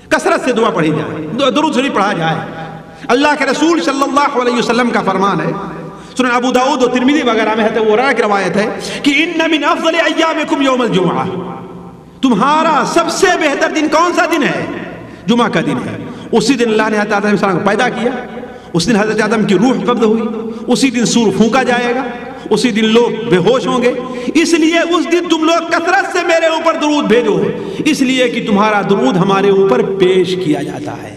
کثرت سے دعا پڑھی جائے، درود شریف پڑھا جائے۔ اللہ کے رسول صلی اللہ علیہ وسلم کا فرمان ہے، سنن ابو داؤد و ترمذی وغیرہ میں ہے، وہ کی روایت ہے کہ ان من افضل ایامکم یوم الجمعہ، تمہارا سب سے بہتر دن کون سا دن ہے؟ جمعہ کا دن ہے۔ اسی دن اللہ نے حضرت آدم علیہ السلام کو پیدا کیا، اس دن حضرت آدم کی روح قبض ہوئی، اسی دن سور پھونکا جائے گا، اسی دن لوگ بے ہوش ہوں گے، اس لیے اس دن تم لوگ کثرت سے میرے اوپر درود بھیجو، اس لیے کہ تمہارا درود ہمارے اوپر پیش کیا جاتا ہے۔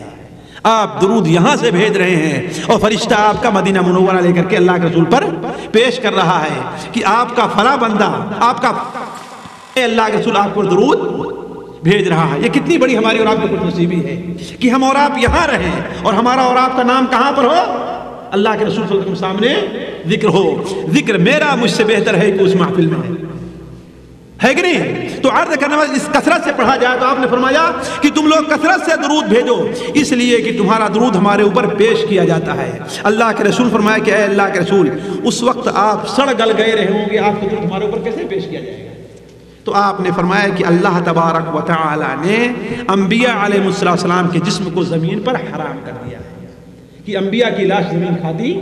آپ درود یہاں سے بھیج رہے ہیں اور فرشتہ آپ کا مدینہ منورہ لے کر کے اللہ کے رسول پر پیش کر رہا ہے کہ آپ کا فلاں بندہ، آپ کا اللہ کے رسول آپ کو درود بھیج رہا ہے۔ یہ کتنی بڑی ہماری اور آپ کی خوش نصیبی ہے کہ ہم اور آپ یہاں رہیں اور ہمارا اور آپ کا نام کہاں پر ہو؟ اللہ کے رسول صلی اللہ علیہ وسلم سامنے ذکر ہو۔ ذکر میرا مجھ سے بہتر ہے کہ اس محفل میں ہے کہ نہیں؟ تو عرض کرنے والا اس کثرت سے پڑھا جائے تو آپ نے فرمایا کہ تم لوگ کثرت سے درود بھیجو، اس لیے کہ تمہارا درود ہمارے اوپر پیش کیا جاتا ہے۔ اللہ کے رسول فرمایا کہ اے اللہ کے رسول، اس وقت آپ سڑ گل گئے رہے ہوں گے، آپ کا درود ہمارے اوپر کیسے پیش کیا جائے گا؟ تو آپ نے فرمایا کہ اللہ تبارک و تعالی نے انبیاء علیہ السلام کے جسم کو زمین پر حرام کر دیا ہے کہ انبیاء کی لاش زمین کھاتی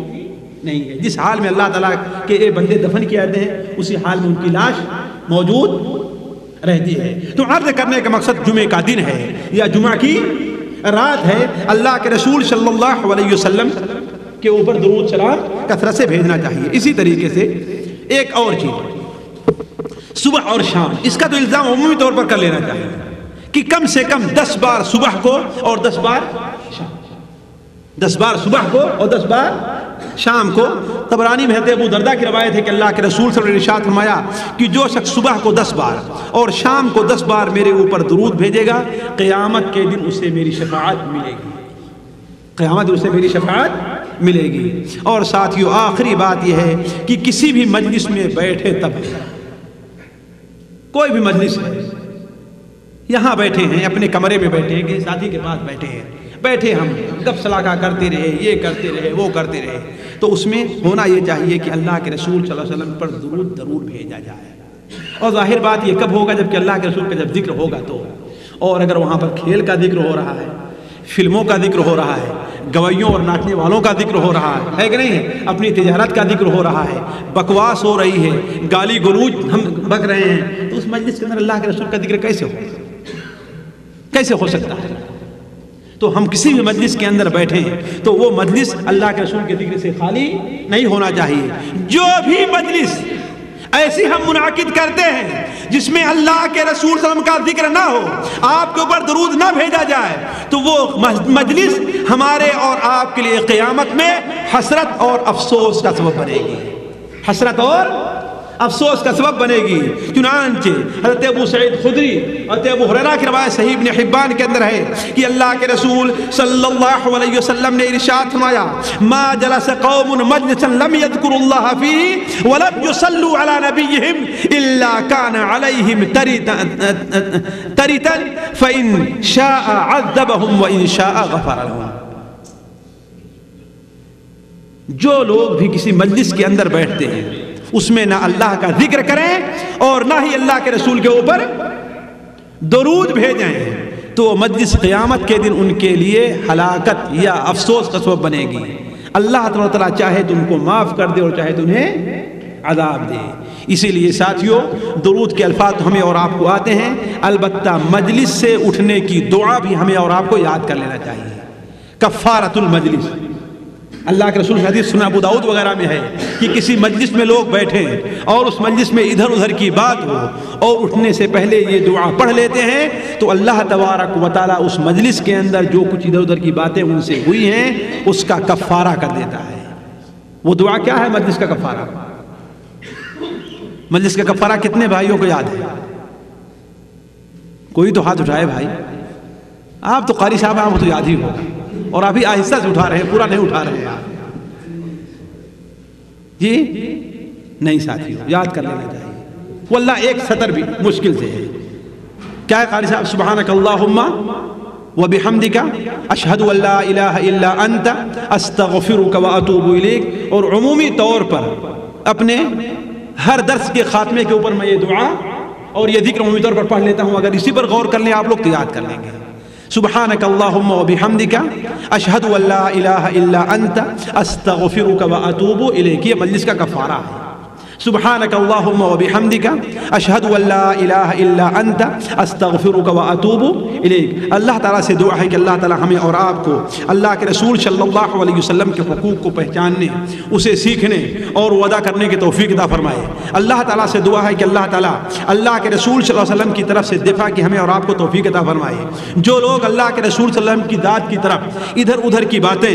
نہیں ہے۔ جس حال میں اللہ تعالیٰ کے اے بندے دفن کیا جاتے ہیں اسی حال میں ان کی لاش موجود رہتی ہے۔ تو عرض کرنے کا مقصد جمعے کا دن ہے یا جمعہ کی رات ہے، اللہ کے رسول صلی اللہ علیہ وسلم کے اوپر درود سلام کثرت سے بھیجنا چاہیے۔ اسی طریقے سے ایک اور چیز، صبح اور شام، اس کا تو الزام عمومی طور پر کر لینا چاہیے کہ کم سے کم 10 بار صبح کو اور 10 بار شام، 10 بار صبح کو اور 10 بار شام کو۔ طبرانی میں ہے ابو دردہ کی روایت ہے کہ اللہ کے رسول صلی اللہ علیہ وسلم نے ارشاد فرمایا کہ جو شخص صبح کو 10 بار اور شام کو 10 بار میرے اوپر درود بھیجے گا، قیامت کے دن اسے میری شفاعت ملے گی، قیامت اسے میری شفاعت ملے گی۔ اور ساتھیو آخری بات یہ ہے کہ کسی بھی مجلس میں بیٹھے تب، کوئی بھی مجلس ہے، یہاں بیٹھے ہیں، اپنے کمرے میں بیٹھے ہیں، ساتھی کے پاس بیٹھے ہیں، بیٹھے ہم گپ سلاکہ کرتے رہے، یہ کرتے رہے، وہ کرتے رہے، تو اس میں ہونا یہ چاہیے کہ اللہ کے رسول صلی اللہ علیہ وسلم پر درود ضرور بھیجا جائے۔ اور ظاہر بات یہ کب ہوگا؟ جب کہ اللہ کے رسول کا جب ذکر ہوگا تو۔ اور اگر وہاں پر کھیل کا ذکر ہو رہا ہے، فلموں کا ذکر ہو رہا ہے، گویوں اور ناچنے والوں کا ذکر ہو رہا ہے کہ نہیں، اپنی تجارت کا ذکر ہو رہا ہے، بکواس ہو رہی ہے، گالی گلوچ ہم بک رہے ہیں، تو اس مجلس کے اندر اللہ کے رسول کا ذکر کیسے ہو سکتا ہے؟ تو ہم کسی بھی مجلس کے اندر بیٹھیں تو وہ مجلس اللہ کے رسول کے ذکر سے خالی نہیں ہونا چاہیے۔ جو بھی مجلس ایسی ہم منعقد کرتے ہیں جس میں اللہ کے رسول صلی اللہ علیہ وسلم کا ذکر نہ ہو، آپ کے اوپر درود نہ بھیجا جائے، تو وہ مجلس ہمارے اور آپ کے لیے قیامت میں حسرت اور افسوس کا سبب بنے گی، حسرت اور افسوس کا سبب بنے گی۔ چنانچہ حضرت ابو سعید خدری حضرت ابو ہریرہ کی روایت صحیح ابن حبان کے اندر ہے کہ اللہ کے رسول صلی اللہ علیہ وسلم نے ارشاد فرمایا ما جلس قوم مجلسا لم يذكروا الله فيه ولم يصلوا على نبيهم الا كان عليهم ترتا فان شاء عذبهم وان شاء غفر لهم۔ جو لوگ بھی کسی مجلس کے اندر بیٹھتے ہیں اس میں نہ اللہ کا ذکر کریں اور نہ ہی اللہ کے رسول کے اوپر درود بھیجیں تو وہ مجلس قیامت کے دن ان کے لیے ہلاکت یا افسوس کا سبب بنے گی۔ اللہ تعالیٰ چاہے تو ان کو معاف کر دے اور چاہے تو انہیں عذاب دے۔ اسی لیے ساتھیوں درود کے الفاظ تو ہمیں اور آپ کو آتے ہیں، البتہ مجلس سے اٹھنے کی دعا بھی ہمیں اور آپ کو یاد کر لینا چاہیے۔ کفارۃ المجلس، اللہ کے رسول حدیث سنن ابو داؤد وغیرہ میں ہے کہ کسی مجلس میں لوگ بیٹھیں اور اس مجلس میں ادھر ادھر کی بات ہو اور اٹھنے سے پہلے یہ دعا پڑھ لیتے ہیں تو اللہ تبارک و تعالیٰ اس مجلس کے اندر جو کچھ ادھر ادھر کی باتیں ان سے ہوئی ہیں اس کا کفارہ کر دیتا ہے۔ وہ دعا کیا ہے مجلس کا کفارہ؟ مجلس کا کفارہ کتنے بھائیوں کو یاد ہے؟ کوئی تو ہاتھ اٹھائے بھائی، آپ تو قاری صاحب آپ تو یاد ہی ہوگا اور ابھی آہستہ سے اٹھا رہے ہیں، پورا نہیں اٹھا رہے ہیں آپ جی نہیں ساتھیوں، یاد کر لینا چاہیے۔ واللہ ایک سطر بھی مشکل سے ہے، کیا ہے قاری صاحب؟ سبحانک اللہم وبحمدک اشہد ان لا الہ الا انت استغفرک واتوب الیک۔ اور عمومی طور پر اپنے ہر درس کے خاتمے کے اوپر میں یہ دعا اور یہ ذکر عمومی طور پر پڑھ لیتا ہوں، اگر اسی پر غور کر لیں آپ لوگ تو یاد کر لیں گے۔ سبحانک اللہم وبحمدک اشہد ان لا الہ الا انت استغفرک واتوب الیک، یہ مجلس کا کفارہ ہے۔ سبحانک اللہم وبحمدک اشہد ان لا الہ الا انت استغفرک واتوب الیک۔ اللہ تعالیٰ سے دعا ہے کہ اللہ تعالیٰ ہمیں اور آپ کو اللہ کے رسول صلی اللہ علیہ وسلم کے حقوق کو پہچاننے، اسے سیکھنے اور ادا کرنے کی توفیق عطا فرمائے۔ اللہ تعالیٰ سے دعا ہے کہ اللہ تعالیٰ اللہ کے رسول صلی اللہ علیہ وسلم کی طرف سے دفاع کی ہمیں اور آپ کو توفیق عطا فرمائے۔ جو لوگ اللہ کے رسول صلی اللہ علیہ وسلم کی ذات کی طرف ادھر ادھر کی باتیں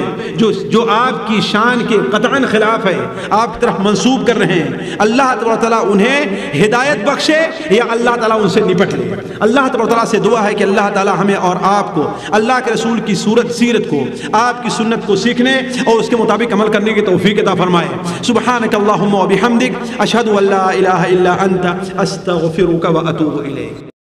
جو آپ کی شان کے قطعاً خلاف ہے آپ کی طرف منسوب کر رہے ہیں، اللہ تعالیٰ انہیں ہدایت بخشے یا اللہ تعالیٰ ان سے نپٹ لے۔ اللہ تعالیٰ سے دعا ہے کہ اللہ تعالیٰ ہمیں اور آپ کو اللہ کے رسول کی سیرت کو، آپ کی سنت کو سیکھنے اور اس کے مطابق عمل کرنے کی توفیق عطا فرمائے۔ سبحانک اللہم وبحمدک اشہد ان لا الہ الا انت استغفرک واتوب الیک۔